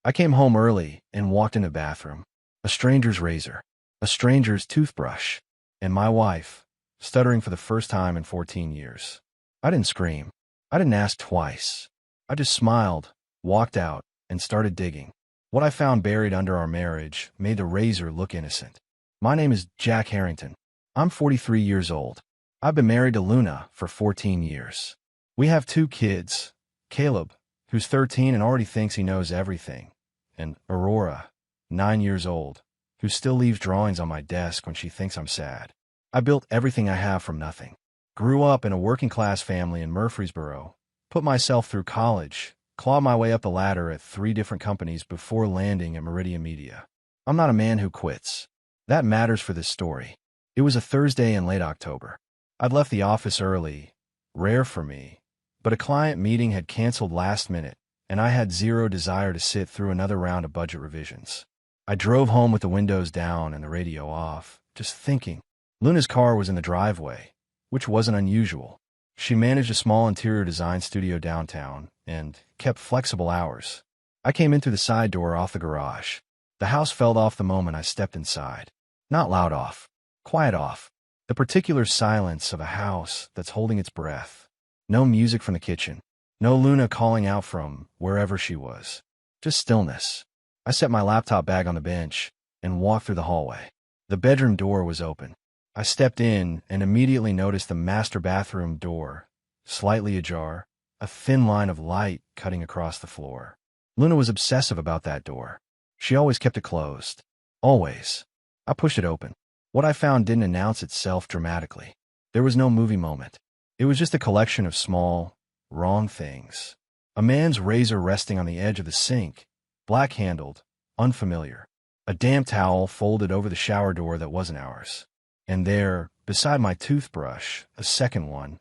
I came home early and walked in the bathroom. A stranger's razor, a stranger's toothbrush, and my wife, stuttering for the first time in 14 years. I didn't scream. I didn't ask twice. I just smiled, walked out, and started digging. What I found buried under our marriage made the razor look innocent. My name is Jack Harrington. I'm 43 years old. I've been married to Luna for 14 years. We have 2 kids, Caleb, who's 13 and already thinks he knows everything, and Aurora, 9 years old, who still leaves drawings on my desk when she thinks I'm sad. I built everything I have from nothing. Grew up in a working-class family in Murfreesboro, put myself through college, clawed my way up the ladder at 3 different companies before landing at Meridian Media. I'm not a man who quits. That matters for this story. It was a Thursday in late October. I'd left the office early, rare for me, but a client meeting had canceled last minute, and I had zero desire to sit through another round of budget revisions. I drove home with the windows down and the radio off, just thinking. Luna's car was in the driveway, which wasn't unusual. She managed a small interior design studio downtown and kept flexible hours. I came in through the side door off the garage. The house felt off the moment I stepped inside. Not loud off, quiet off. The particular silence of a house that's holding its breath. No music from the kitchen. No Luna calling out from wherever she was. Just stillness. I set my laptop bag on the bench and walked through the hallway. The bedroom door was open. I stepped in and immediately noticed the master bathroom door, slightly ajar, a thin line of light cutting across the floor. Luna was obsessive about that door. She always kept it closed. Always. I pushed it open. What I found didn't announce itself dramatically. There was no movie moment. It was just a collection of small, wrong things. A man's razor resting on the edge of the sink, black-handled, unfamiliar. A damp towel folded over the shower door that wasn't ours. And there, beside my toothbrush, a second one,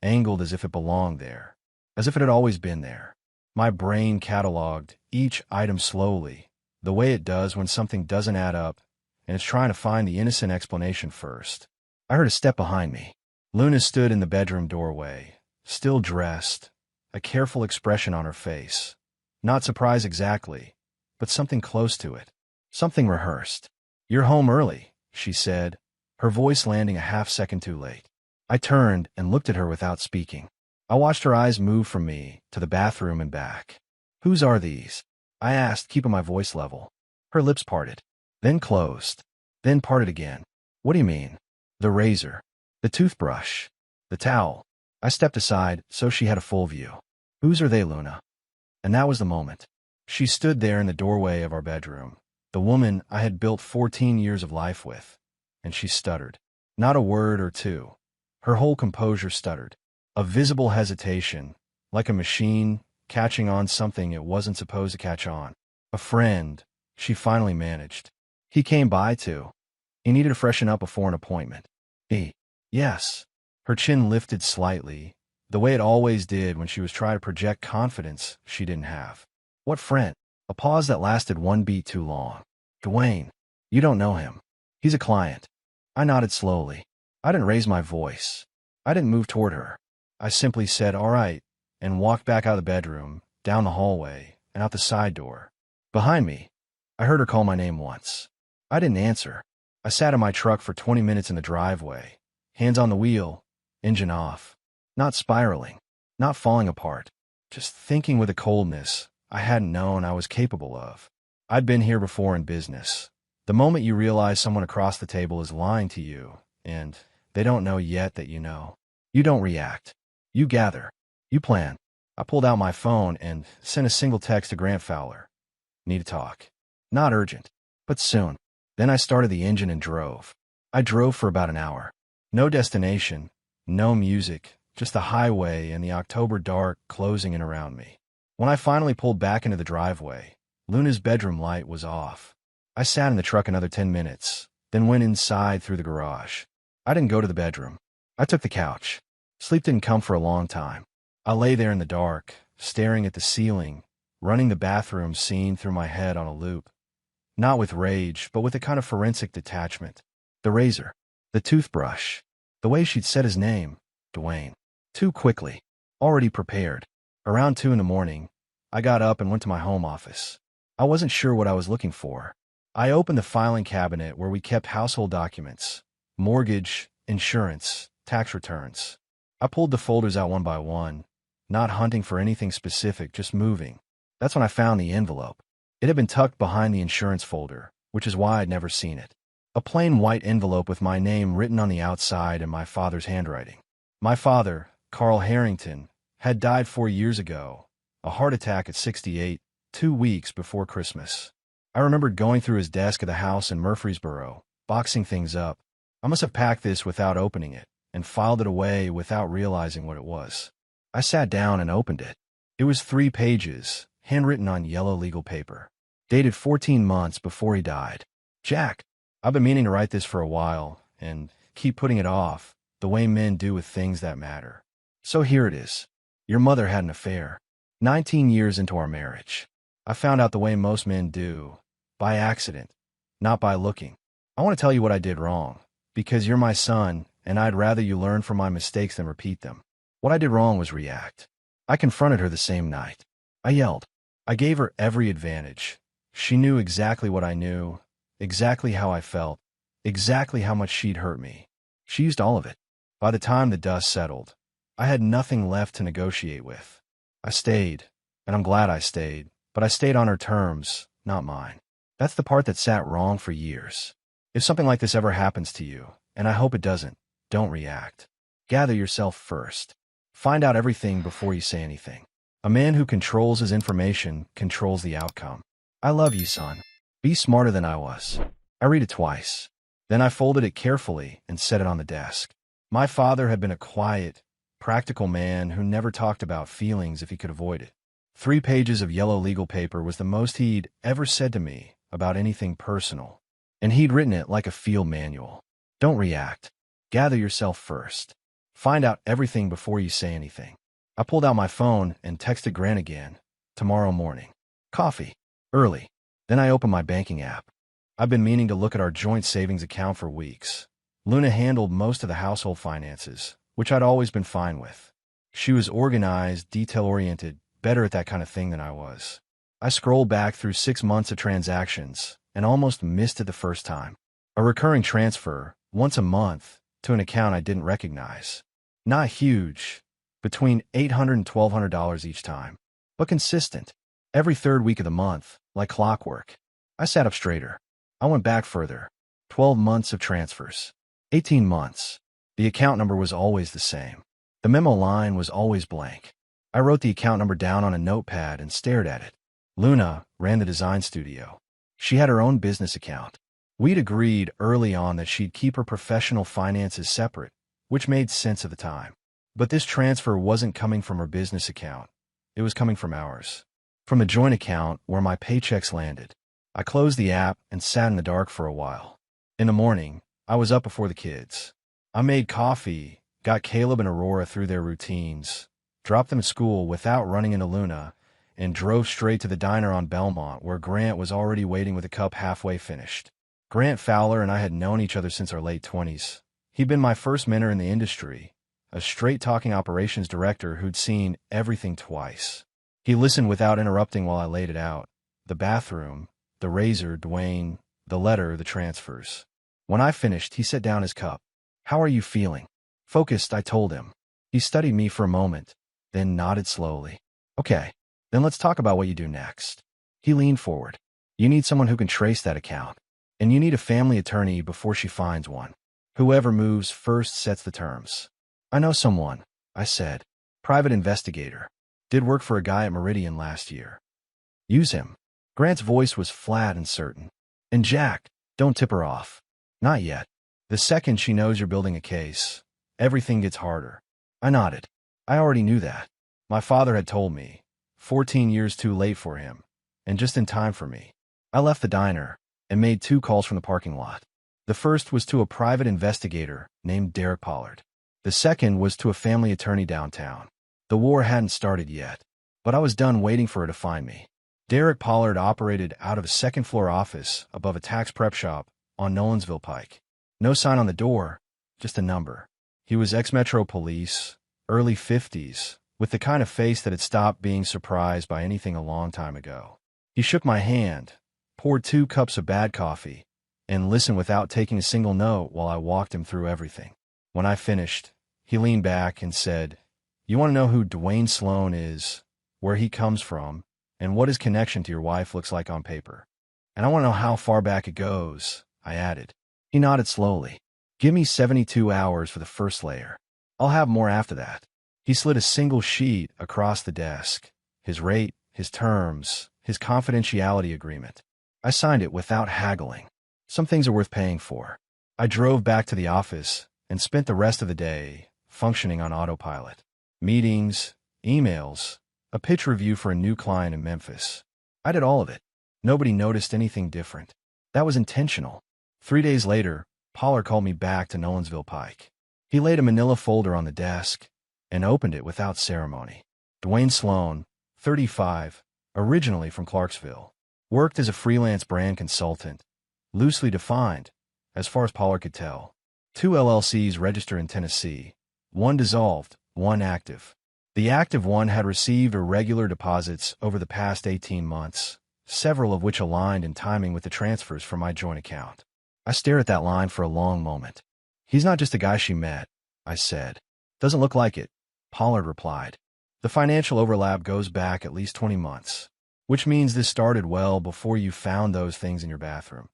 angled as if it belonged there, as if it had always been there. My brain cataloged each item slowly, the way it does when something doesn't add up, and it's trying to find the innocent explanation first. I heard a step behind me. Luna stood in the bedroom doorway, still dressed, a careful expression on her face. Not surprise exactly, but something close to it. Something rehearsed. "You're home early," she said, her voice landing a half-second too late. I turned and looked at her without speaking. I watched her eyes move from me to the bathroom and back. "Whose are these?" I asked, keeping my voice level. Her lips parted, then closed, then parted again. "What do you mean?" "The razor, the toothbrush, the towel." I stepped aside so she had a full view. "Whose are they, Luna?" And that was the moment. She stood there in the doorway of our bedroom, the woman I had built 14 years of life with, and she stuttered. Not a word or two. Her whole composure stuttered. A visible hesitation, like a machine catching on something it wasn't supposed to catch on. "A friend," she finally managed. "He came by too. He needed to freshen up before an appointment." "He?" "Yes." Her chin lifted slightly, the way it always did when she was trying to project confidence she didn't have. "What friend?" A pause that lasted one beat too long. "Dwayne. You don't know him. He's a client." I nodded slowly. I didn't raise my voice. I didn't move toward her. I simply said, "All right," and walked back out of the bedroom, down the hallway, and out the side door. Behind me, I heard her call my name once. I didn't answer. I sat in my truck for 20 minutes in the driveway, hands on the wheel, engine off. Not spiraling, not falling apart, just thinking with a coldness I hadn't known I was capable of. I'd been here before in business. The moment you realize someone across the table is lying to you, and they don't know yet that you know. You don't react. You gather. You plan. I pulled out my phone and sent a single text to Grant Fowler. "Need to talk. Not urgent, but soon." Then I started the engine and drove. I drove for about an hour. No destination, no music, just the highway and the October dark closing in around me. When I finally pulled back into the driveway, Luna's bedroom light was off. I sat in the truck another 10 minutes, then went inside through the garage. I didn't go to the bedroom. I took the couch. Sleep didn't come for a long time. I lay there in the dark, staring at the ceiling, running the bathroom scene through my head on a loop. Not with rage, but with a kind of forensic detachment. The razor, the toothbrush, the way she'd said his name, Dwayne. Too quickly. Already prepared. Around 2 in the morning, I got up and went to my home office. I wasn't sure what I was looking for. I opened the filing cabinet where we kept household documents, mortgage, insurance, tax returns. I pulled the folders out one by one, not hunting for anything specific, just moving. That's when I found the envelope. It had been tucked behind the insurance folder, which is why I'd never seen it. A plain white envelope with my name written on the outside in my father's handwriting. My father, Carl Harrington, had died 4 years ago, a heart attack at 68, 2 weeks before Christmas. I remembered going through his desk at the house in Murfreesboro, boxing things up. I must have packed this without opening it, and filed it away without realizing what it was. I sat down and opened it. It was 3 pages, handwritten on yellow legal paper, dated 14 months before he died. Jack, I've been meaning to write this for a while, and keep putting it off, the way men do with things that matter. So here it is. Your mother had an affair. 19 years into our marriage. I found out the way most men do, by accident, not by looking. I want to tell you what I did wrong, because you're my son, and I'd rather you learn from my mistakes than repeat them. What I did wrong was react. I confronted her the same night. I yelled. I gave her every advantage. She knew exactly what I knew, exactly how I felt, exactly how much she'd hurt me. She used all of it. By the time the dust settled, I had nothing left to negotiate with. I stayed, and I'm glad I stayed, but I stayed on her terms, not mine. That's the part that sat wrong for years. If something like this ever happens to you, and I hope it doesn't, don't react. Gather yourself first. Find out everything before you say anything. A man who controls his information controls the outcome. I love you, son. Be smarter than I was. I read it twice. Then I folded it carefully and set it on the desk. My father had been a quiet, practical man who never talked about feelings if he could avoid it. 3 pages of yellow legal paper was the most he'd ever said to me about anything personal, and he'd written it like a field manual. Don't react. Gather yourself first. Find out everything before you say anything. I pulled out my phone and texted Grant again. Tomorrow morning. Coffee. Early. Then I opened my banking app. I've been meaning to look at our joint savings account for weeks. Luna handled most of the household finances, which I'd always been fine with. She was organized, detail-oriented, better at that kind of thing than I was. I scrolled back through 6 months of transactions and almost missed it the first time. A recurring transfer, once a month, to an account I didn't recognize. Not huge, between $800 and $1,200 each time, but consistent. Every 3rd week of the month, like clockwork. I sat up straighter. I went back further. 12 months of transfers. 18 months. The account number was always the same. The memo line was always blank. I wrote the account number down on a notepad and stared at it. Luna ran the design studio. She had her own business account. We'd agreed early on that she'd keep her professional finances separate, which made sense at the time. But this transfer wasn't coming from her business account. It was coming from ours. From the joint account where my paychecks landed. I closed the app and sat in the dark for a while. In the morning, I was up before the kids. I made coffee, got Caleb and Aurora through their routines, dropped them at school without running into Luna, and drove straight to the diner on Belmont where Grant was already waiting with a cup halfway finished. Grant Fowler and I had known each other since our late 20s. He'd been my first mentor in the industry, a straight-talking operations director who'd seen everything twice. He listened without interrupting while I laid it out. The bathroom, the razor, Dwayne, the letter, the transfers. When I finished, he set down his cup. "How are you feeling?" "Focused," I told him. He studied me for a moment, then nodded slowly. "Okay, then let's talk about what you do next." He leaned forward. "You need someone who can trace that account. And you need a family attorney before she finds one. Whoever moves first sets the terms." "I know someone," I said. "Private investigator. Did work for a guy at Meridian last year." "Use him." Grant's voice was flat and certain. "And Jack, don't tip her off. Not yet. The second she knows you're building a case, everything gets harder." I nodded. I already knew that. My father had told me. 14 years too late for him, and just in time for me. I left the diner and made 2 calls from the parking lot. The first was to a private investigator named Derek Pollard. The second was to a family attorney downtown. The war hadn't started yet, but I was done waiting for her to find me. Derek Pollard operated out of a 2nd-floor office above a tax prep shop on Nolensville Pike. No sign on the door, just a number. He was ex-Metro Police, early 50s, with the kind of face that had stopped being surprised by anything a long time ago. He shook my hand, poured 2 cups of bad coffee, and listened without taking a single note while I walked him through everything. When I finished, he leaned back and said, "You want to know who Dwayne Sloan is, where he comes from, and what his connection to your wife looks like on paper? And I want to know how far back it goes," I added. He nodded slowly. "Give me 72 hours for the first layer. I'll have more after that." He slid a single sheet across the desk, his rate, his terms, his confidentiality agreement. I signed it without haggling. Some things are worth paying for. I drove back to the office and spent the rest of the day functioning on autopilot. Meetings, emails, a pitch review for a new client in Memphis. I did all of it. Nobody noticed anything different. That was intentional. 3 days later, Pollard called me back to Nolensville Pike. He laid a manila folder on the desk and opened it without ceremony. Dwayne Sloan, 35, originally from Clarksville, worked as a freelance brand consultant, loosely defined, as far as Pollard could tell. 2 LLCs registered in Tennessee, 1 dissolved, 1 active. The active one had received irregular deposits over the past 18 months, several of which aligned in timing with the transfers from my joint account. I stared at that line for a long moment. "He's not just a guy she met," I said. "Doesn't look like it," Pollard replied. "The financial overlap goes back at least 20 months, which means this started well before you found those things in your bathroom."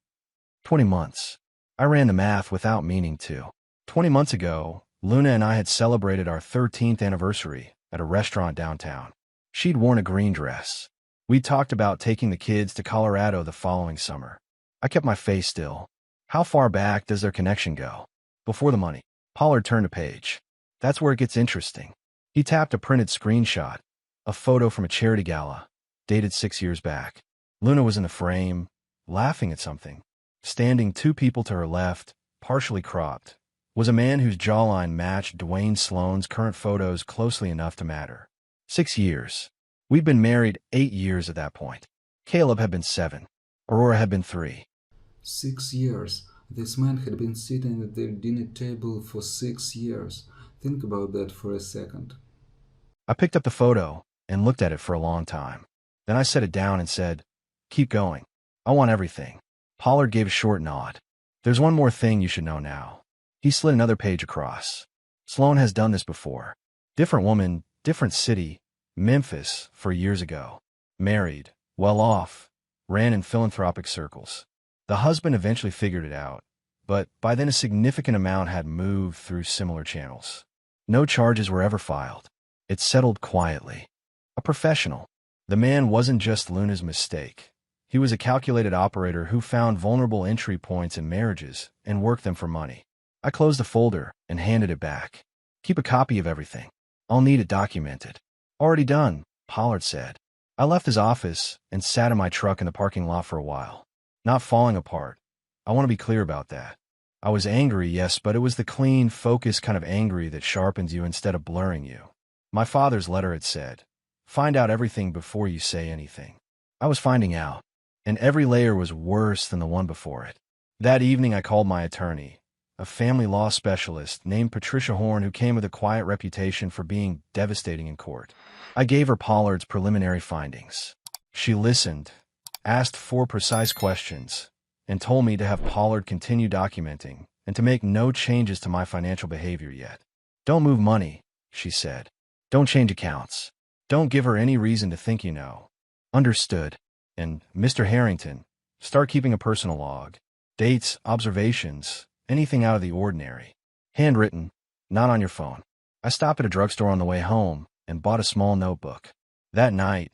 20 months. I ran the math without meaning to. 20 months ago, Luna and I had celebrated our 13th anniversary at a restaurant downtown. She'd worn a green dress. We talked about taking the kids to Colorado the following summer. I kept my face still. How far back does their connection go? Before the money. Pollard turned a page. That's where it gets interesting. He tapped a printed screenshot, a photo from a charity gala, dated 6 years back. Luna was in the frame, laughing at something. Standing 2 people to her left, partially cropped, was a man whose jawline matched Dwayne Sloan's current photos closely enough to matter. 6 years. We'd been married 8 years at that point. Caleb had been 7. Aurora had been 3. 6 years. This man had been sitting at their dinner table for 6 years. Think about that for a second. I picked up the photo and looked at it for a long time. Then I set it down and said, "Keep going. I want everything." Pollard gave a short nod. "There's one more thing you should know now." He slid another page across. "Sloan has done this before. Different woman, different city, Memphis, 4 years ago. Married, well off, ran in philanthropic circles. The husband eventually figured it out, but by then a significant amount had moved through similar channels. No charges were ever filed. It settled quietly. A professional. The man wasn't just Luna's mistake. He was a calculated operator who found vulnerable entry points in marriages and worked them for money. I closed the folder and handed it back. "Keep a copy of everything. I'll need it documented." "Already done," Pollard said. I left his office and sat in my truck in the parking lot for a while. Not falling apart. I want to be clear about that. I was angry, yes, but it was the clean, focused kind of angry that sharpens you instead of blurring you. My father's letter had said, "Find out everything before you say anything." I was finding out, and every layer was worse than the one before it. That evening I called my attorney, a family law specialist named Patricia Horn, who came with a quiet reputation for being devastating in court. I gave her Pollard's preliminary findings. She listened, asked 4 precise questions, and told me to have Pollard continue documenting and to make no changes to my financial behavior yet. "Don't move money," she said. "Don't change accounts. Don't give her any reason to think you know." "Understood." And, "Mr. Harrington, start keeping a personal log. Dates, observations, anything out of the ordinary. Handwritten, not on your phone." I stopped at a drugstore on the way home and bought a small notebook. That night,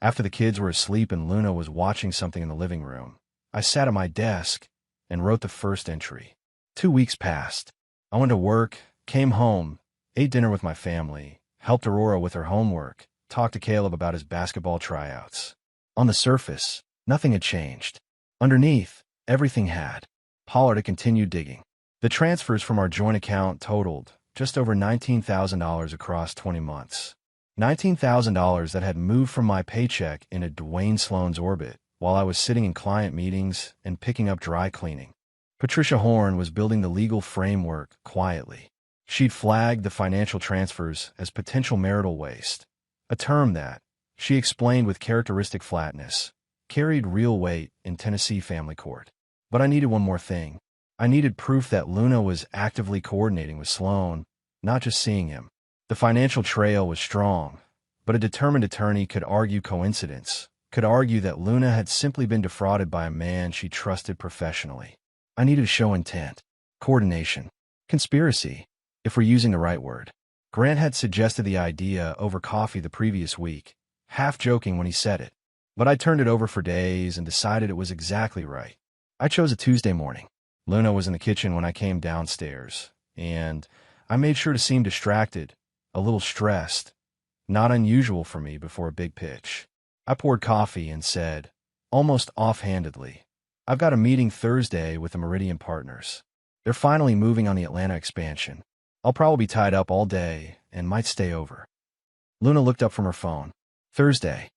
after the kids were asleep and Luna was watching something in the living room, I sat at my desk and wrote the first entry. 2 weeks passed. I went to work, came home, ate dinner with my family, helped Aurora with her homework, talked to Caleb about his basketball tryouts. On the surface, nothing had changed. Underneath, everything had. Pollard had continued digging. The transfers from our joint account totaled just over $19,000 across 20 months. $19,000 that had moved from my paycheck into Dwayne Sloan's orbit while I was sitting in client meetings and picking up dry cleaning. Patricia Horn was building the legal framework quietly. She'd flagged the financial transfers as potential marital waste, a term that, she explained with characteristic flatness, carried real weight in Tennessee family court. But I needed one more thing. I needed proof that Luna was actively coordinating with Sloan, not just seeing him. The financial trail was strong, but a determined attorney could argue coincidence, could argue that Luna had simply been defrauded by a man she trusted professionally. I needed to show intent, coordination, conspiracy, if we're using the right word. Grant had suggested the idea over coffee the previous week, half joking when he said it. But I turned it over for days and decided it was exactly right. I chose a Tuesday morning. Luna was in the kitchen when I came downstairs, and I made sure to seem distracted, a little stressed, not unusual for me before a big pitch. I poured coffee and said, almost offhandedly, I've got a meeting Thursday with the Meridian partners. They're finally moving on the Atlanta expansion. I'll probably be tied up all day and might stay over. Luna looked up from her phone. Thursday.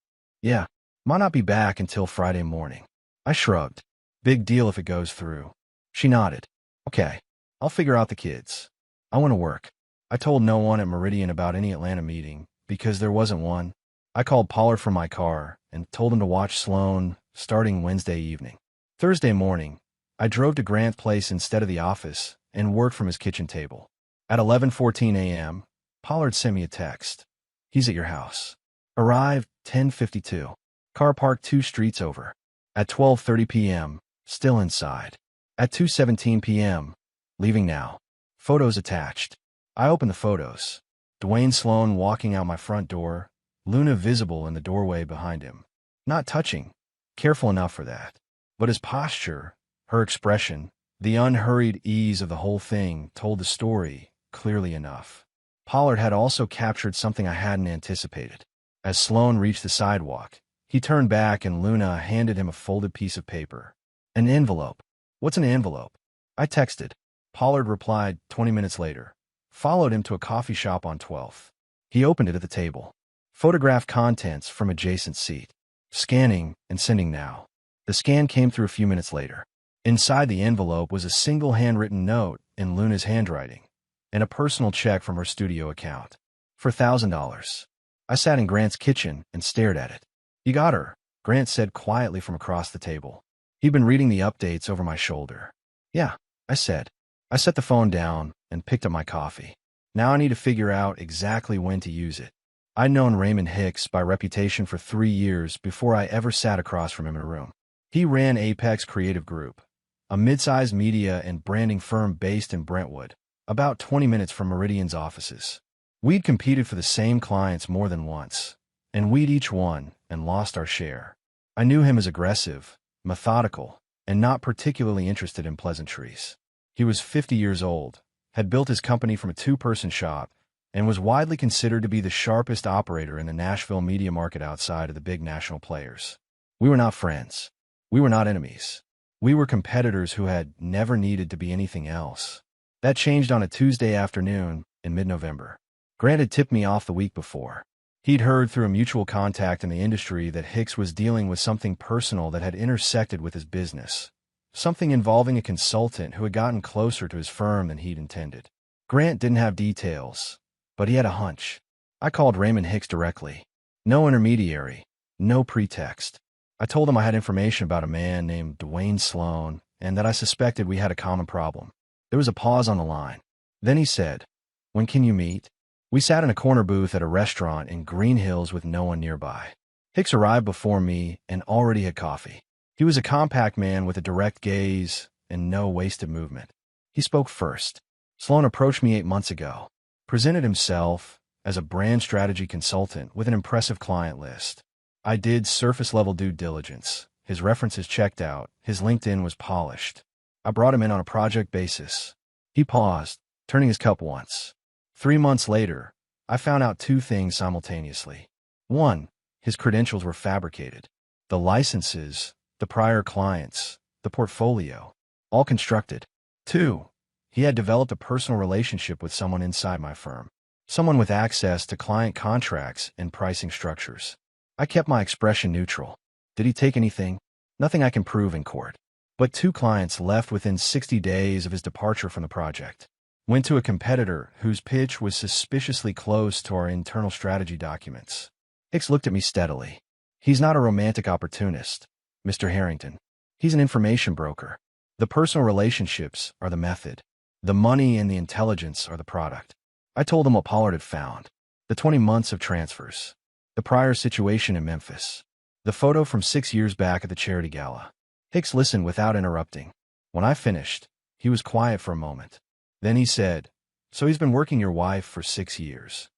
Yeah, might not be back until Friday morning. I shrugged. Big deal if it goes through. She nodded. Okay, I'll figure out the kids. I went to work. I told no one at Meridian about any Atlanta meeting because there wasn't one. I called Pollard from my car and told him to watch Sloan starting Wednesday evening. Thursday morning, I drove to Grant's place instead of the office and worked from his kitchen table. At 11:14 a.m., Pollard sent me a text. He's at your house. Arrived 10:52. Car parked 2 streets over. At 12:30 p.m., still inside. At 2:17 p.m., leaving now. Photos attached. I opened the photos. Dwayne Sloan walking out my front door, Luna visible in the doorway behind him. Not touching, careful enough for that. But his posture, her expression, the unhurried ease of the whole thing told the story clearly enough. Pollard had also captured something I hadn't anticipated. As Sloan reached the sidewalk, he turned back and Luna handed him a folded piece of paper. An envelope. What's an envelope? I texted. Pollard replied 20 minutes later. Followed him to a coffee shop on 12th. He opened it at the table. Photographed contents from adjacent seat. Scanning and sending now. The scan came through a few minutes later. Inside the envelope was a single handwritten note in Luna's handwriting and a personal check from her studio account for $1,000. I sat in Grant's kitchen and stared at it. You got her, Grant said quietly from across the table. He'd been reading the updates over my shoulder. Yeah, I said. I set the phone down and picked up my coffee. Now I need to figure out exactly when to use it. I'd known Raymond Hicks by reputation for 3 years before I ever sat across from him in a room. He ran Apex Creative Group, a mid-sized media and branding firm based in Brentwood, about 20 minutes from Meridian's offices. We'd competed for the same clients more than once, and we'd each won and lost our share. I knew him as aggressive, methodical, and not particularly interested in pleasantries. He was 50 years old, had built his company from a 2-person shop, and was widely considered to be the sharpest operator in the Nashville media market outside of the big national players. We were not friends. We were not enemies. We were competitors who had never needed to be anything else. That changed on a Tuesday afternoon in mid-November. Grant had tipped me off the week before. He'd heard through a mutual contact in the industry that Hicks was dealing with something personal that had intersected with his business, something involving a consultant who had gotten closer to his firm than he'd intended. Grant didn't have details, but he had a hunch. I called Raymond Hicks directly. No intermediary, no pretext. I told him I had information about a man named Dwayne Sloan and that I suspected we had a common problem. There was a pause on the line. Then he said, "When can you meet?" We sat in a corner booth at a restaurant in Green Hills with no one nearby. Hicks arrived before me and already had coffee. He was a compact man with a direct gaze and no wasted movement. He spoke first. Sloan approached me 8 months ago, presented himself as a brand strategy consultant with an impressive client list. I did surface-level due diligence. His references checked out. His LinkedIn was polished. I brought him in on a project basis. He paused, turning his cup once. 3 months later, I found out 2 things simultaneously. 1, his credentials were fabricated. The licenses, the prior clients, the portfolio, all constructed. 2, he had developed a personal relationship with someone inside my firm, someone with access to client contracts and pricing structures. I kept my expression neutral. Did he take anything? Nothing I can prove in court. But 2 clients left within 60 days of his departure from the project. Went to a competitor whose pitch was suspiciously close to our internal strategy documents. Hicks looked at me steadily. He's not a romantic opportunist, Mr. Harrington. He's an information broker. The personal relationships are the method. The money and the intelligence are the product. I told him what Pollard had found. The 20 months of transfers. The prior situation in Memphis. The photo from 6 years back at the charity gala. Hicks listened without interrupting. When I finished, he was quiet for a moment. Then he said, "So he's been working your wife for 6 years.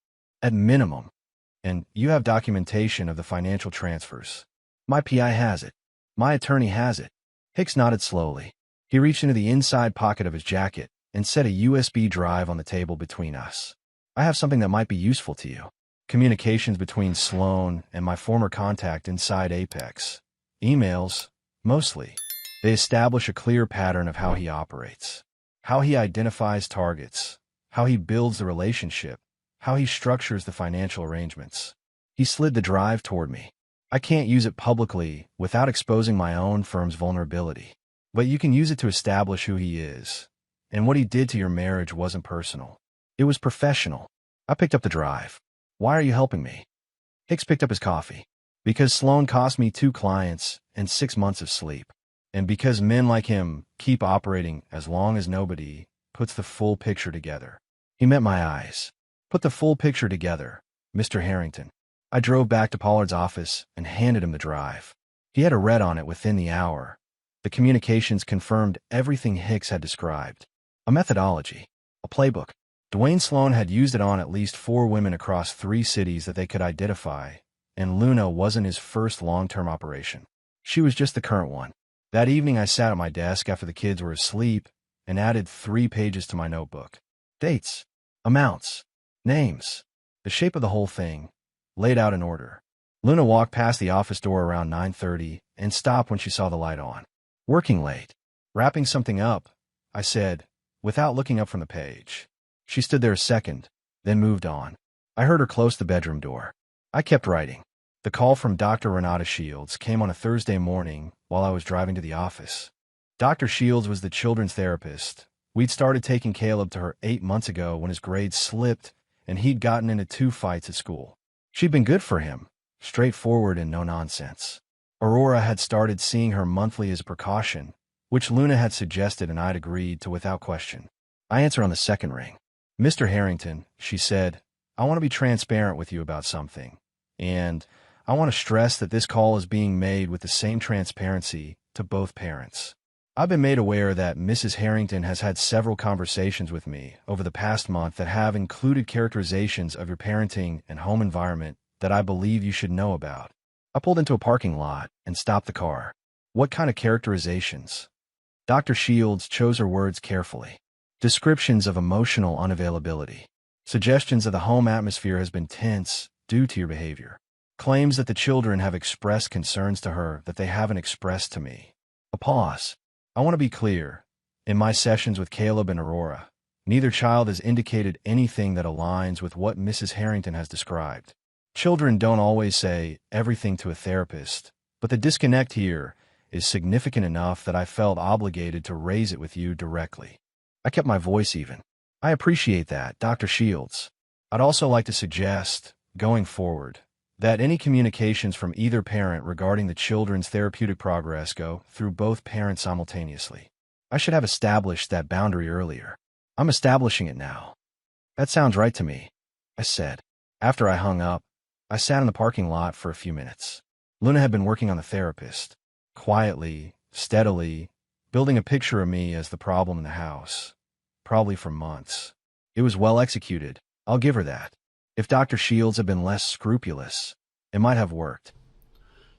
At minimum. And you have documentation of the financial transfers." "My PI has it. My attorney has it." Hicks nodded slowly. He reached into the inside pocket of his jacket and set a USB drive on the table between us. "I have something that might be useful to you. Communications between Sloan and my former contact inside Apex. Emails, mostly. They establish a clear pattern of how he operates. How he identifies targets. How he builds the relationship. How he structures the financial arrangements." He slid the drive toward me. "I can't use it publicly without exposing my own firm's vulnerability. But you can use it to establish who he is. And what he did to your marriage wasn't personal. It was professional." I picked up the drive. "Why are you helping me?" Hicks picked up his coffee. "Because Sloan cost me 2 clients and 6 months of sleep. And because men like him keep operating as long as nobody puts the full picture together." He met my eyes. "Put the full picture together, Mr. Harrington." I drove back to Pollard's office and handed him the drive. He had a read on it within the hour. The communications confirmed everything Hicks had described. A methodology. A playbook. Dwayne Sloan had used it on at least 4 women across 3 cities that they could identify, and Luna wasn't his first long-term operation. She was just the current one. That evening I sat at my desk after the kids were asleep and added 3 pages to my notebook. Dates. Amounts. Names. The shape of the whole thing. Laid out in order. Luna walked past the office door around 9:30 and stopped when she saw the light on. "Working late. Wrapping something up," I said, without looking up from the page. She stood there a second, then moved on. I heard her close the bedroom door. I kept writing. The call from Dr. Renata Shields came on a Thursday morning while I was driving to the office. Dr. Shields was the children's therapist. We'd started taking Caleb to her 8 months ago when his grades slipped and he'd gotten into 2 fights at school. She'd been good for him, straightforward and no nonsense. Aurora had started seeing her monthly as a precaution, which Luna had suggested and I'd agreed to without question. I answered on the second ring. "Mr. Harrington," she said, "I want to be transparent with you about something. And I want to stress that this call is being made with the same transparency to both parents. I've been made aware that Mrs. Harrington has had several conversations with me over the past month that have included characterizations of your parenting and home environment that I believe you should know about." I pulled into a parking lot and stopped the car. "What kind of characterizations?" Dr. Shields chose her words carefully. "Descriptions of emotional unavailability. Suggestions that the home atmosphere has been tense due to your behavior. Claims that the children have expressed concerns to her that they haven't expressed to me." A pause. "I want to be clear. In my sessions with Caleb and Aurora, neither child has indicated anything that aligns with what Mrs. Harrington has described. Children don't always say everything to a therapist, but the disconnect here is significant enough that I felt obligated to raise it with you directly." I kept my voice even. "I appreciate that, Dr. Shields. I'd also like to suggest, going forward, that any communications from either parent regarding the children's therapeutic progress go through both parents simultaneously. I should have established that boundary earlier. I'm establishing it now." "That sounds right to me," I said. After I hung up, I sat in the parking lot for a few minutes. Luna had been working on the therapist, quietly, steadily, building a picture of me as the problem in the house, probably for months. It was well executed, I'll give her that. If Dr. Shields had been less scrupulous, it might have worked.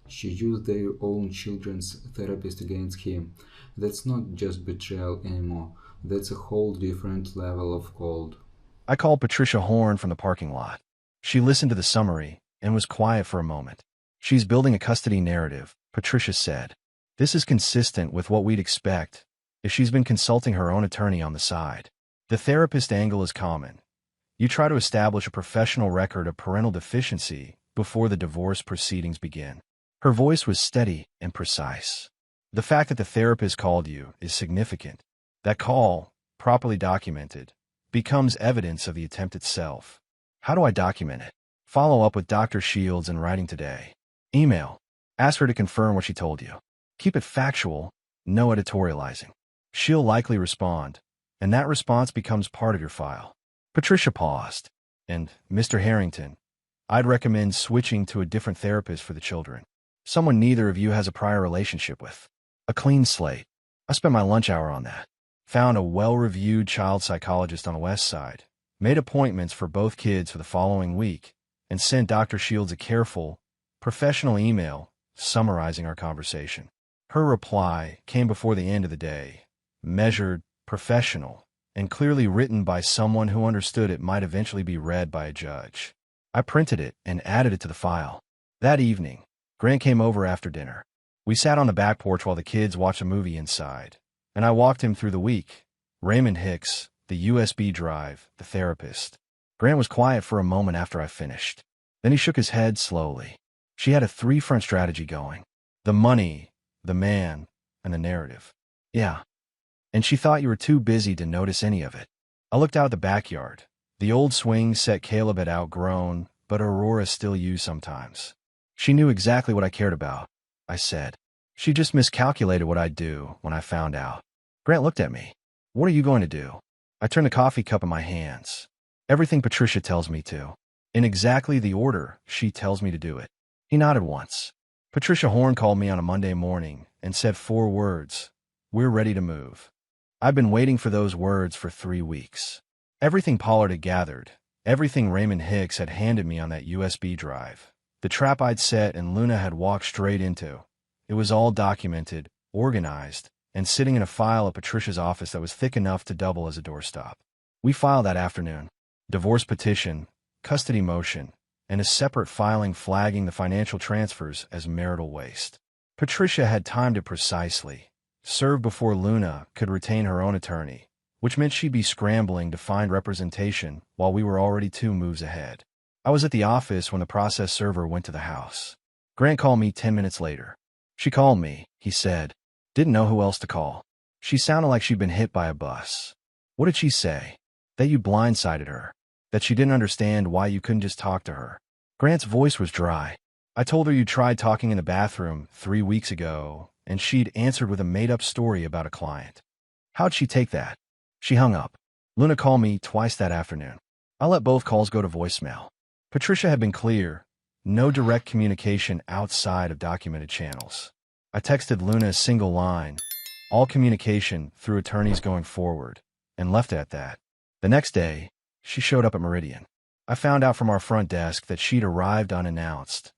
She used their own children's therapist against him. That's not just betrayal anymore. That's a whole different level of cold. I called Patricia Horn from the parking lot. She listened to the summary and was quiet for a moment. "She's building a custody narrative," Patricia said. "This is consistent with what we'd expect if she's been consulting her own attorney on the side. The therapist angle is common. You try to establish a professional record of parental deficiency before the divorce proceedings begin." Her voice was steady and precise. "The fact that the therapist called you is significant. That call, properly documented, becomes evidence of the attempt itself. How do I document it? Follow up with Dr. Shields in writing today. Email. Ask her to confirm what she told you. Keep it factual, no editorializing. She'll likely respond, and that response becomes part of your file. Patricia paused. And, Mr. Harrington, I'd recommend switching to a different therapist for the children. Someone neither of you has a prior relationship with. A clean slate. I spent my lunch hour on that. Found a well-reviewed child psychologist on the West Side. Made appointments for both kids for the following week, and sent Dr. Shields a careful, professional email summarizing our conversation. Her reply came before the end of the day, measured, professional, and clearly written by someone who understood it might eventually be read by a judge. I printed it and added it to the file. That evening, Grant came over after dinner. We sat on the back porch while the kids watched a movie inside, and I walked him through the week. Raymond Hicks, the USB drive, the therapist. Grant was quiet for a moment after I finished. Then he shook his head slowly. She had a three-front strategy going. The money, the man, and the narrative. Yeah. And she thought you were too busy to notice any of it. I looked out the backyard. The old swing set Caleb had outgrown, but Aurora still used sometimes. She knew exactly what I cared about, I said. She just miscalculated what I'd do when I found out. Grant looked at me. What are you going to do? I turned the coffee cup in my hands. Everything Patricia tells me to. In exactly the order she tells me to do it. He nodded once. Patricia Horn called me on a Monday morning and said 4 words. We're ready to move. I've been waiting for those words for 3 weeks. Everything Pollard had gathered, everything Raymond Hicks had handed me on that USB drive, the trap I'd set and Luna had walked straight into. It was all documented, organized, and sitting in a file at Patricia's office that was thick enough to double as a doorstop. We filed that afternoon. Divorce petition, custody motion, and a separate filing flagging the financial transfers as marital waste. Patricia had timed it precisely, served before Luna could retain her own attorney, which meant she'd be scrambling to find representation while we were already 2 moves ahead. I was at the office when the process server went to the house. Grant called me 10 minutes later. She called me, he said. Didn't know who else to call. She sounded like she'd been hit by a bus. What did she say? That you blindsided her. That she didn't understand why you couldn't just talk to her. Grant's voice was dry. I told her you tried talking in the bathroom 3 weeks ago, and she'd answered with a made-up story about a client. How'd she take that? She hung up. Luna called me twice that afternoon. I let both calls go to voicemail. Patricia had been clear. No direct communication outside of documented channels. I texted Luna a single line, all communication through attorneys going forward, and left it at that. The next day, she showed up at Meridian. I found out from our front desk that she'd arrived unannounced,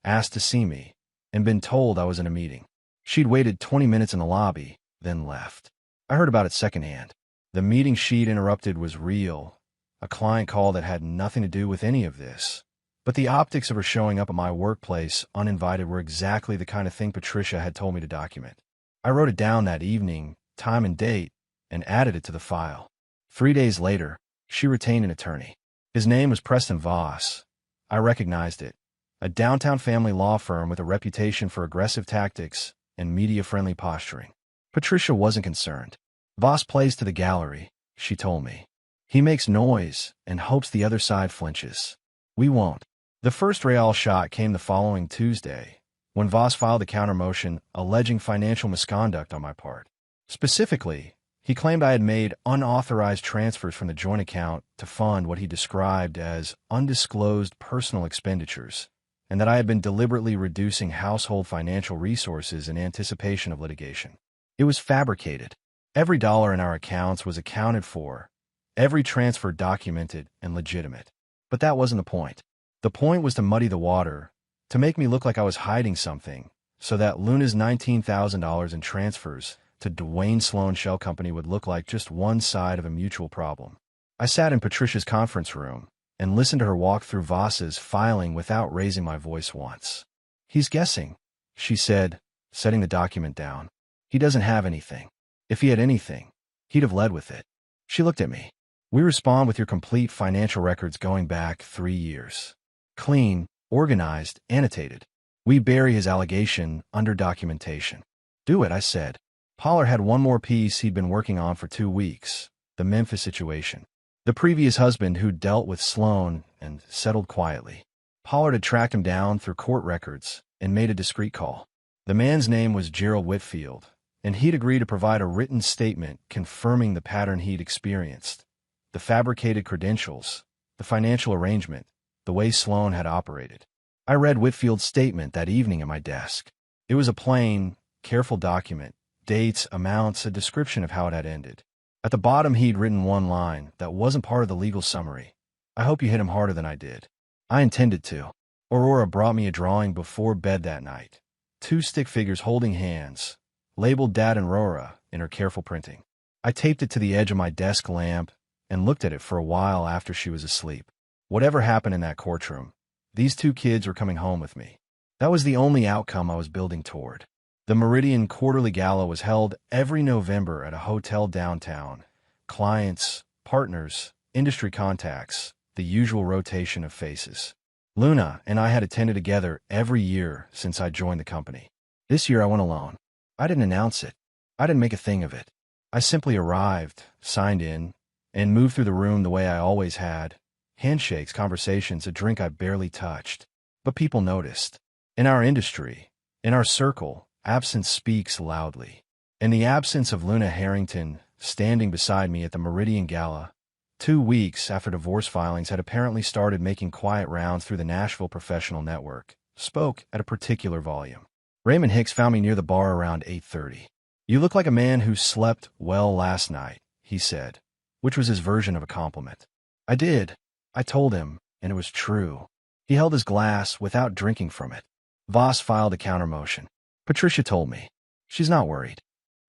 asked to see me, and been told I was in a meeting. She'd waited 20 minutes in the lobby, then left. I heard about it secondhand. The meeting she'd interrupted was real, a client call that had nothing to do with any of this. But the optics of her showing up at my workplace uninvited were exactly the kind of thing Patricia had told me to document. I wrote it down that evening, time and date, and added it to the file. 3 days later, she retained an attorney. His name was Preston Voss. I recognized it. A downtown family law firm with a reputation for aggressive tactics and media-friendly posturing. Patricia wasn't concerned. Voss plays to the gallery, she told me. He makes noise and hopes the other side flinches. We won't. The first real shot came the following Tuesday, when Voss filed a countermotion alleging financial misconduct on my part. Specifically, he claimed I had made unauthorized transfers from the joint account to fund what he described as undisclosed personal expenditures, and that I had been deliberately reducing household financial resources in anticipation of litigation. It was fabricated. Every dollar in our accounts was accounted for, every transfer documented and legitimate. But that wasn't the point. The point was to muddy the water, to make me look like I was hiding something, so that Luna's $19,000 in transfers to Dwayne Sloan Shell Company would look like just one side of a mutual problem. I sat in Patricia's conference room and listened to her walk through Voss's filing without raising my voice once. He's guessing, she said, setting the document down. He doesn't have anything. If he had anything, he'd have led with it. She looked at me. We respond with your complete financial records going back 3 years. Clean, organized, annotated. We bury his allegation under documentation. Do it, I said. Pollard had one more piece he'd been working on for 2 weeks, the Memphis situation. The previous husband who'd dealt with Sloan and settled quietly. Pollard had tracked him down through court records and made a discreet call. The man's name was Gerald Whitfield, and he'd agreed to provide a written statement confirming the pattern he'd experienced, the fabricated credentials, the financial arrangement, the way Sloan had operated. I read Whitfield's statement that evening at my desk. It was a plain, careful document, dates, amounts, a description of how it had ended. At the bottom, he'd written one line that wasn't part of the legal summary. I hope you hit him harder than I did. I intended to. Aurora brought me a drawing before bed that night. 2 stick figures holding hands, labeled Dad and Rora in her careful printing. I taped it to the edge of my desk lamp and looked at it for a while after she was asleep. Whatever happened in that courtroom, these 2 kids were coming home with me. That was the only outcome I was building toward. The Meridian Quarterly Gala was held every November at a hotel downtown. Clients, partners, industry contacts, the usual rotation of faces. Luna and I had attended together every year since I joined the company. This year I went alone. I didn't announce it. I didn't make a thing of it. I simply arrived, signed in, and moved through the room the way I always had. Handshakes, conversations, a drink I barely touched. But people noticed. In our industry, in our circle, absence speaks loudly. In the absence of Luna Harrington, standing beside me at the Meridian Gala, 2 weeks after divorce filings had apparently started making quiet rounds through the Nashville professional network, spoke at a particular volume. Raymond Hicks found me near the bar around 8:30. "You look like a man who slept well last night," he said, which was his version of a compliment. I did. I told him, and it was true. He held his glass without drinking from it. Voss filed a counter-motion. "Patricia told me. She's not worried.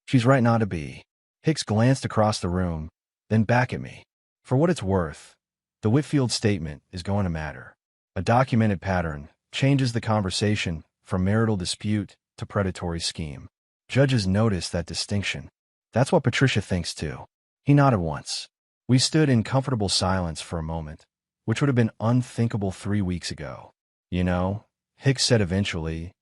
She's right not to be." Hicks glanced across the room, then back at me. "For what it's worth, the Whitfield statement is going to matter. A documented pattern changes the conversation from marital dispute to predatory scheme. Judges notice that distinction. That's what Patricia thinks too." He nodded once. We stood in comfortable silence for a moment, which would have been unthinkable 3 weeks ago. "You know," Hicks said eventually,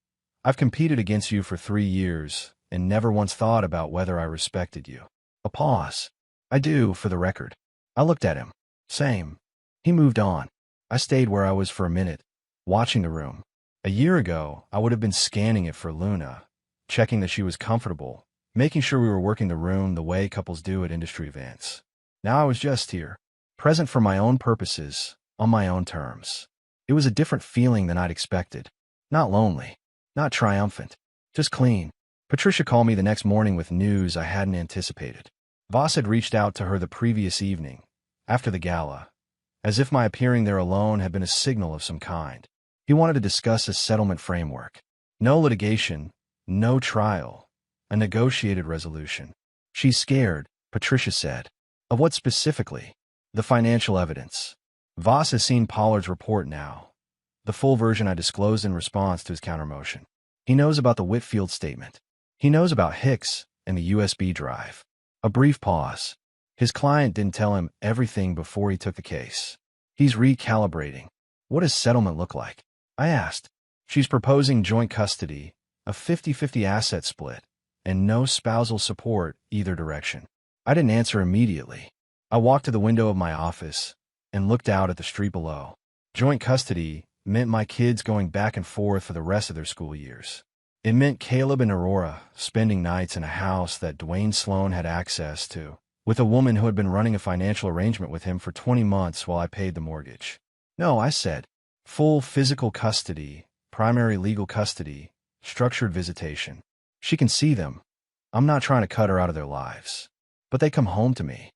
"I've competed against you for 3 years and never once thought about whether I respected you." A pause. "I do, for the record." I looked at him. Same. He moved on. I stayed where I was for a minute, watching the room. A year ago, I would have been scanning it for Luna, checking that she was comfortable, making sure we were working the room the way couples do at industry events. Now I was just here, present for my own purposes, on my own terms. It was a different feeling than I'd expected. Not lonely, not triumphant, just clean. Patricia called me the next morning with news I hadn't anticipated. Voss had reached out to her the previous evening, after the gala, as if my appearing there alone had been a signal of some kind. He wanted to discuss a settlement framework. No litigation, no trial, a negotiated resolution. "She's scared," Patricia said. "Of what specifically?" "The financial evidence. Voss has seen Pollard's report now, the full version I disclosed in response to his countermotion. He knows about the Whitfield statement. He knows about Hicks and the USB drive." A brief pause. His client didn't tell him everything before he took the case. He's recalibrating. "What does settlement look like?" I asked. "She's proposing joint custody, a 50-50 asset split, and no spousal support either direction." I didn't answer immediately. I walked to the window of my office and looked out at the street below. Joint custody meant my kids going back and forth for the rest of their school years. It meant Caleb and Aurora spending nights in a house that Dwayne Sloan had access to, with a woman who had been running a financial arrangement with him for 20 months while I paid the mortgage. "No," I said. "Full physical custody, primary legal custody, structured visitation. She can see them. I'm not trying to cut her out of their lives. But they come home to me."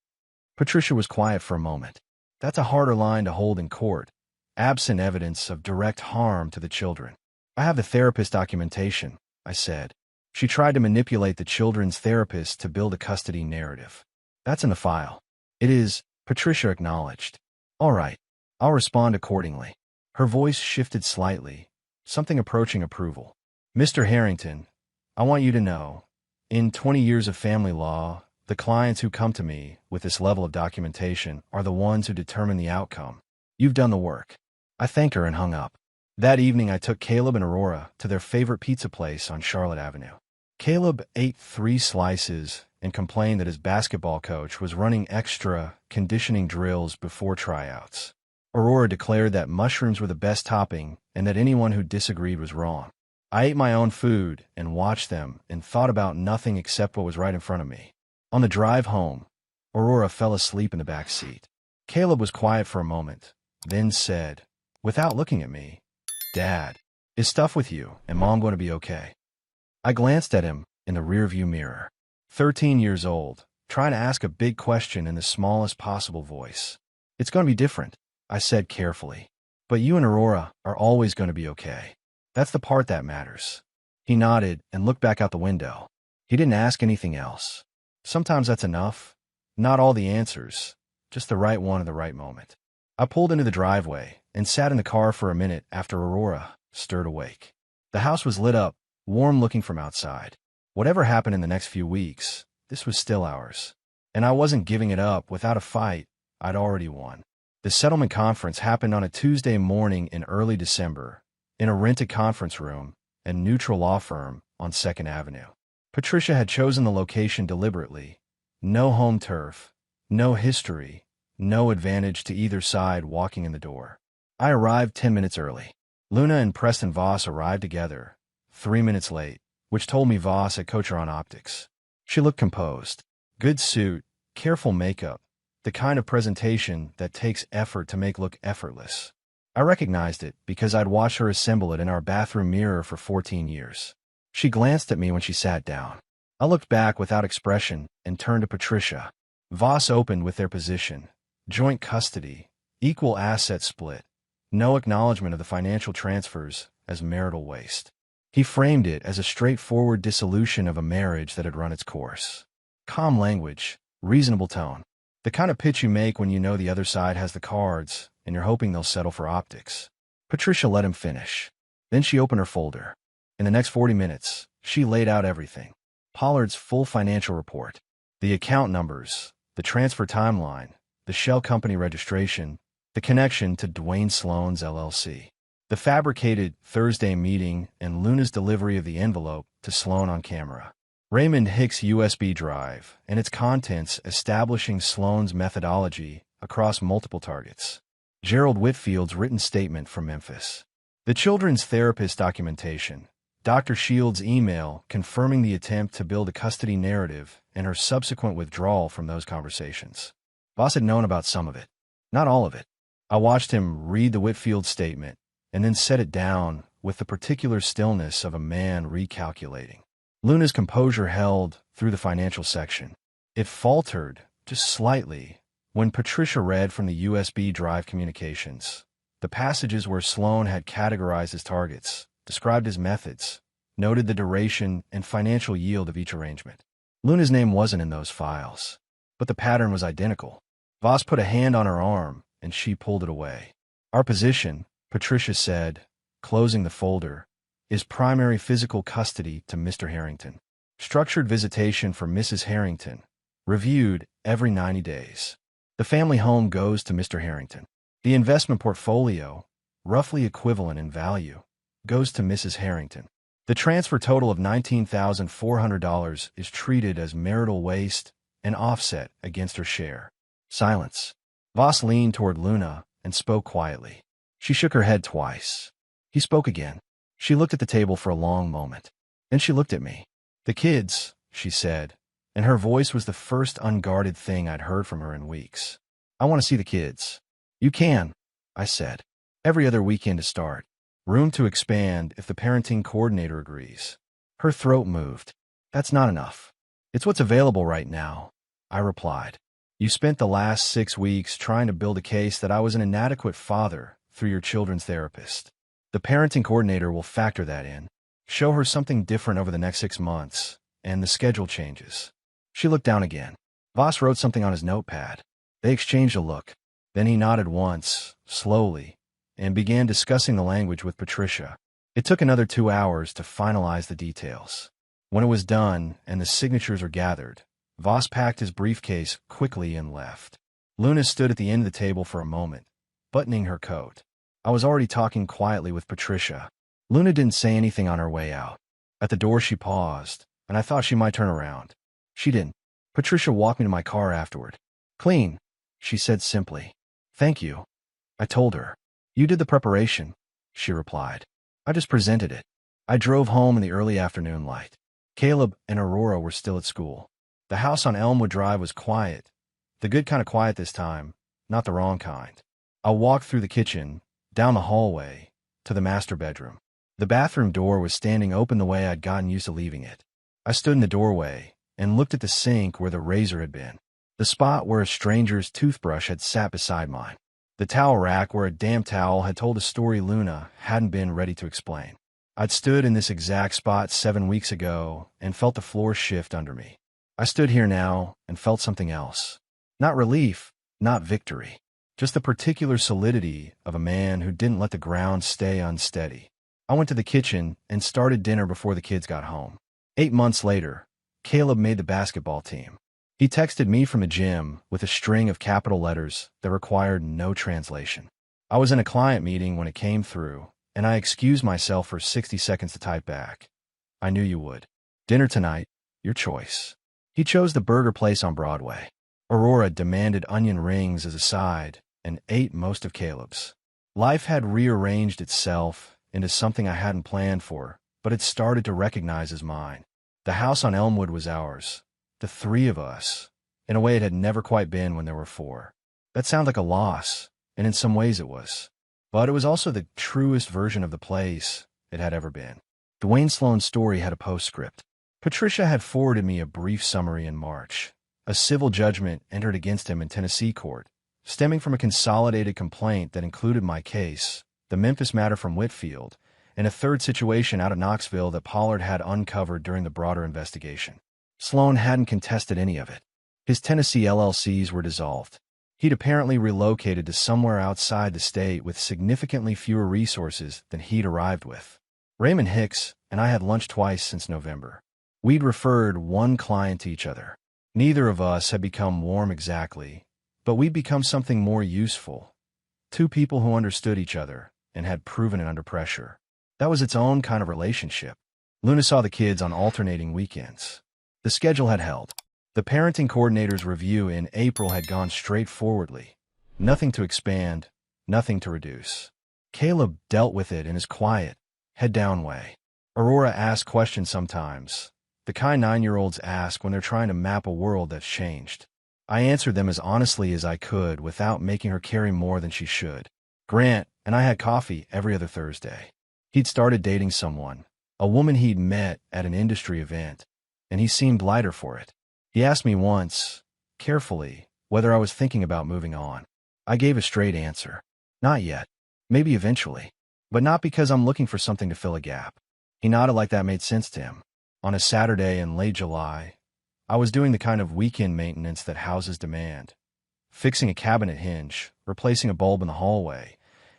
Patricia was quiet for a moment. "That's a harder line to hold in court, absent evidence of direct harm to the children." "I have the therapist documentation," I said. "She tried to manipulate the children's therapist to build a custody narrative." "That's in the file." "It is," Patricia acknowledged. "All right. I'll respond accordingly." Her voice shifted slightly, something approaching approval. "Mr. Harrington, I want you to know, in 20 years of family law, the clients who come to me with this level of documentation are the ones who determine the outcome. You've done the work." I thanked her and hung up. That evening, I took Caleb and Aurora to their favorite pizza place on Charlotte Avenue. Caleb ate 3 slices and complained that his basketball coach was running extra conditioning drills before tryouts. Aurora declared that mushrooms were the best topping and that anyone who disagreed was wrong. I ate my own food and watched them and thought about nothing except what was right in front of me. On the drive home, Aurora fell asleep in the back seat. Caleb was quiet for a moment, then said, without looking at me, "Dad, is stuff with you and Mom going to be okay?" I glanced at him in the rearview mirror. 13 years old, trying to ask a big question in the smallest possible voice. "It's going to be different," I said carefully. "But you and Aurora are always going to be okay. That's the part that matters." He nodded and looked back out the window. He didn't ask anything else. Sometimes that's enough. Not all the answers, just the right one at the right moment. I pulled into the driveway and sat in the car for a minute after Aurora stirred awake. The house was lit up, warm looking from outside. Whatever happened in the next few weeks, this was still ours. And I wasn't giving it up without a fight I'd already won. The settlement conference happened on a Tuesday morning in early December, in a rented conference room and neutral law firm on 2nd Avenue. Patricia had chosen the location deliberately. No home turf, no history, no advantage to either side walking in the door. I arrived 10 minutes early. Luna and Preston Voss arrived together, 3 minutes late, which told me Voss had coached her on optics. She looked composed. Good suit, careful makeup, the kind of presentation that takes effort to make look effortless. I recognized it because I'd watched her assemble it in our bathroom mirror for 14 years. She glanced at me when she sat down. I looked back without expression and turned to Patricia. Voss opened with their position. Joint custody, equal asset split, no acknowledgement of the financial transfers as marital waste. He framed it as a straightforward dissolution of a marriage that had run its course. Calm language, reasonable tone. The kind of pitch you make when you know the other side has the cards and you're hoping they'll settle for optics. Patricia let him finish. Then she opened her folder. In the next 40 minutes, she laid out everything. Pollard's full financial report, the account numbers, the transfer timeline, the shell company registration, the connection to Dwayne Sloan's LLC, the fabricated Thursday meeting and Luna's delivery of the envelope to Sloan on camera, Raymond Hicks' USB drive and its contents establishing Sloan's methodology across multiple targets, Gerald Whitfield's written statement from Memphis, the children's therapist documentation, Dr. Shields' email confirming the attempt to build a custody narrative and her subsequent withdrawal from those conversations. Voss had known about some of it, not all of it. I watched him read the Whitfield statement and then set it down with the particular stillness of a man recalculating. Luna's composure held through the financial section. It faltered, just slightly, when Patricia read from the USB drive communications, the passages where Sloan had categorized his targets, described his methods, noted the duration and financial yield of each arrangement. Luna's name wasn't in those files, but the pattern was identical. Voss put a hand on her arm, and she pulled it away. "Our position," Patricia said, closing the folder, "is primary physical custody to Mr. Harrington. Structured visitation for Mrs. Harrington, reviewed every 90 days. The family home goes to Mr. Harrington. The investment portfolio, roughly equivalent in value, goes to Mrs. Harrington. The transfer total of $19,400 is treated as marital waste and offset against her share." Silence. Voss leaned toward Luna and spoke quietly. She shook her head twice. He spoke again. She looked at the table for a long moment. Then she looked at me. "The kids," she said, and her voice was the first unguarded thing I'd heard from her in weeks. "I want to see the kids." "You can," I said. "Every other weekend to start. Room to expand if the parenting coordinator agrees." Her throat moved. "That's not enough." "It's what's available right now," I replied. "You spent the last 6 weeks trying to build a case that I was an inadequate father through your children's therapist. The parenting coordinator will factor that in. Show her something different over the next 6 months, and the schedule changes." She looked down again. Voss wrote something on his notepad. They exchanged a look. Then he nodded once, slowly, and began discussing the language with Patricia. It took another 2 hours to finalize the details. When it was done and the signatures were gathered, Voss packed his briefcase quickly and left. Luna stood at the end of the table for a moment, buttoning her coat. I was already talking quietly with Patricia. Luna didn't say anything on her way out. At the door she paused, and I thought she might turn around. She didn't. Patricia walked me to my car afterward. "Clean," she said simply. "Thank you," I told her. "You did the preparation," she replied. "I just presented it." I drove home in the early afternoon light. Caleb and Aurora were still at school. The house on Elmwood Drive was quiet. The good kind of quiet this time, not the wrong kind. I walked through the kitchen, down the hallway, to the master bedroom. The bathroom door was standing open the way I'd gotten used to leaving it. I stood in the doorway and looked at the sink where the razor had been, the spot where a stranger's toothbrush had sat beside mine, the towel rack where a damp towel had told a story Luna hadn't been ready to explain. I'd stood in this exact spot 7 weeks ago and felt the floor shift under me. I stood here now and felt something else. Not relief, not victory. Just the particular solidity of a man who didn't let the ground stay unsteady. I went to the kitchen and started dinner before the kids got home. 8 months later, Caleb made the basketball team. He texted me from the gym with a string of capital letters that required no translation. I was in a client meeting when it came through, and I excused myself for 60 seconds to type back. I knew you would. Dinner tonight, your choice. He chose the burger place on Broadway. Aurora demanded onion rings as a side and ate most of Caleb's. Life had rearranged itself into something I hadn't planned for, but had started to recognize as mine. The house on Elmwood was ours, the three of us, in a way it had never quite been when there were four. That sounded like a loss, and in some ways it was. But it was also the truest version of the place it had ever been. Dwayne Sloan's story had a postscript. Patricia had forwarded me a brief summary in March. A civil judgment entered against him in Tennessee court, stemming from a consolidated complaint that included my case, the Memphis matter from Whitfield, and a third situation out of Knoxville that Pollard had uncovered during the broader investigation. Sloan hadn't contested any of it. His Tennessee LLCs were dissolved. He'd apparently relocated to somewhere outside the state with significantly fewer resources than he'd arrived with. Raymond Hicks and I had lunch twice since November. We'd referred one client to each other. Neither of us had become warm exactly, but we'd become something more useful. Two people who understood each other and had proven it under pressure. That was its own kind of relationship. Luna saw the kids on alternating weekends. The schedule had held. The parenting coordinator's review in April had gone straightforwardly. Nothing to expand, nothing to reduce. Caleb dealt with it in his quiet, head-down way. Aurora asked questions sometimes, the kind 9-year-olds ask when they're trying to map a world that's changed. I answered them as honestly as I could without making her carry more than she should. Grant and I had coffee every other Thursday. He'd started dating someone, a woman he'd met at an industry event, and he seemed lighter for it. He asked me once, carefully, whether I was thinking about moving on. I gave a straight answer. Not yet. Maybe eventually. But not because I'm looking for something to fill a gap. He nodded like that made sense to him. On a Saturday in late July, I was doing the kind of weekend maintenance that houses demand. Fixing a cabinet hinge, replacing a bulb in the hallway,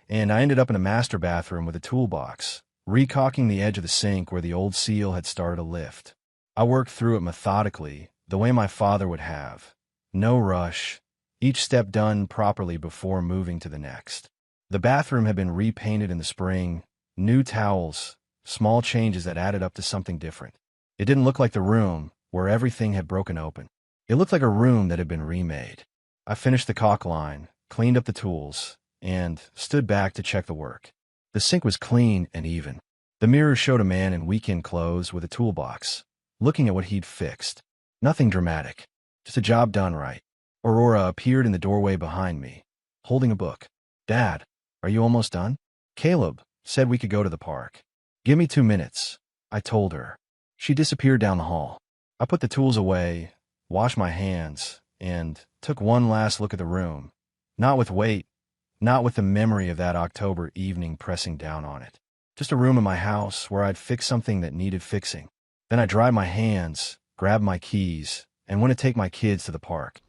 and I ended up in a master bathroom with a toolbox, recaulking the edge of the sink where the old seal had started to lift. I worked through it methodically, the way my father would have. No rush, each step done properly before moving to the next. The bathroom had been repainted in the spring, new towels, small changes that added up to something different. It didn't look like the room where everything had broken open. It looked like a room that had been remade. I finished the caulk line, cleaned up the tools, and stood back to check the work. The sink was clean and even. The mirror showed a man in weekend clothes with a toolbox, looking at what he'd fixed. Nothing dramatic, just a job done right. Aurora appeared in the doorway behind me, holding a book. Dad, are you almost done? Caleb said we could go to the park. Give me 2 minutes, I told her. She disappeared down the hall. I put the tools away, washed my hands, and took one last look at the room. Not with weight, not with the memory of that October evening pressing down on it. Just a room in my house where I'd fixed something that needed fixing. Then I dried my hands, grabbed my keys, and went to take my kids to the park.